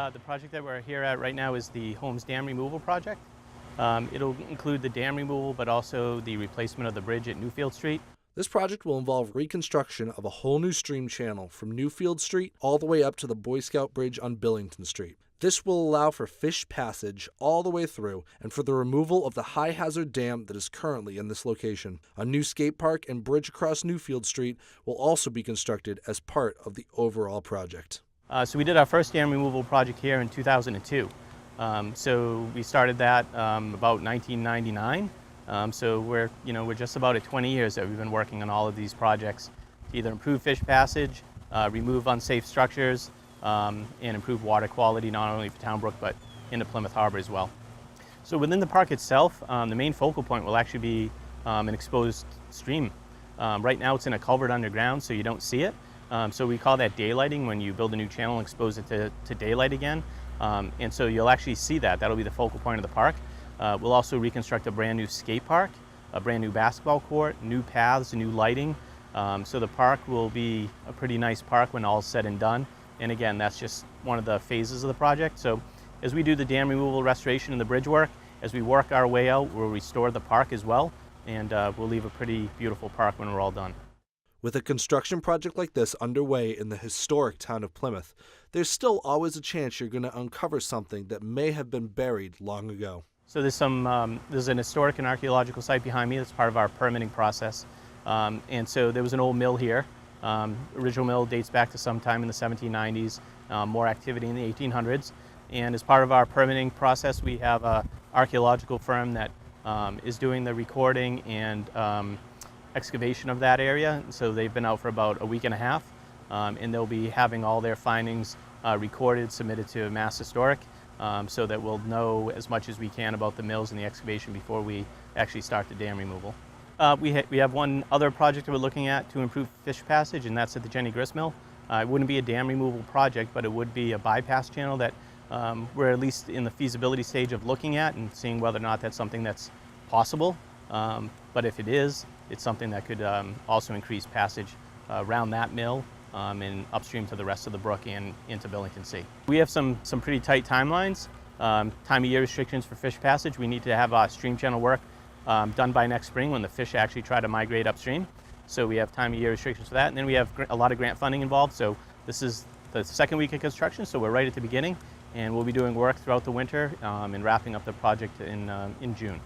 The project that we're here at right now is the Holmes Dam removal project. It'll include the dam removal, but also the replacement of the bridge at Newfield Street. This project will involve reconstruction of a whole new stream channel from Newfield Street all the way up to the Boy Scout Bridge on Billington Street. This will allow for fish passage all the way through and for the removal of the high hazard dam that is currently in this location. A new skate park and bridge across Newfield Street will also be constructed as part of the overall project. So we did our first dam removal project here in 2002. So we started that about 1999. So we're just about at 20 years that we've been working on all of these projects to either improve fish passage, remove unsafe structures, and improve water quality not only for Town Brook but into Plymouth Harbor as well. So within the park itself, the main focal point will actually be an exposed stream. Right now it's in a culvert underground, so you don't see it. So we call that daylighting, when you build a new channel and expose it to daylight again. And so you'll actually see that. That'll be the focal point of the park. We'll also reconstruct a brand new skate park, a brand new basketball court, new paths, new lighting. So the park will be a pretty nice park when all is said and done. And again, that's just one of the phases of the project. So as we do the dam removal, restoration, and the bridge work, as we work our way out, we'll restore the park as well. And we'll leave a pretty beautiful park when we're all done. With a construction project like this underway in the historic town of Plymouth, there's still always a chance you're going to uncover something that may have been buried long ago. So there's an historic and archaeological site behind me that's part of our permitting process. And so there was an old mill here. Original mill dates back to sometime in the 1790s, more activity in the 1800s. And as part of our permitting process, we have an archaeological firm that is doing the recording and excavation of that area. So they've been out for about a week and a half, and they'll be having all their findings recorded, submitted to Mass Historic, so that we'll know as much as we can about the mills and the excavation before we actually start the dam removal. We have one other project that we're looking at to improve fish passage, and that's at the Jenny Grist Mill. It wouldn't be a dam removal project, but it would be a bypass channel that we're at least in the feasibility stage of looking at and seeing whether or not that's something that's possible. But if it is, it's something that could also increase passage around that mill and upstream to the rest of the brook and into Billington Sea. We have some pretty tight timelines. Time of year restrictions for fish passage. We need to have our stream channel work done by next spring when the fish actually try to migrate upstream. So we have time of year restrictions for that. And then we have a lot of grant funding involved. So this is the second week of construction, so we're right at the beginning. And we'll be doing work throughout the winter and wrapping up the project in June.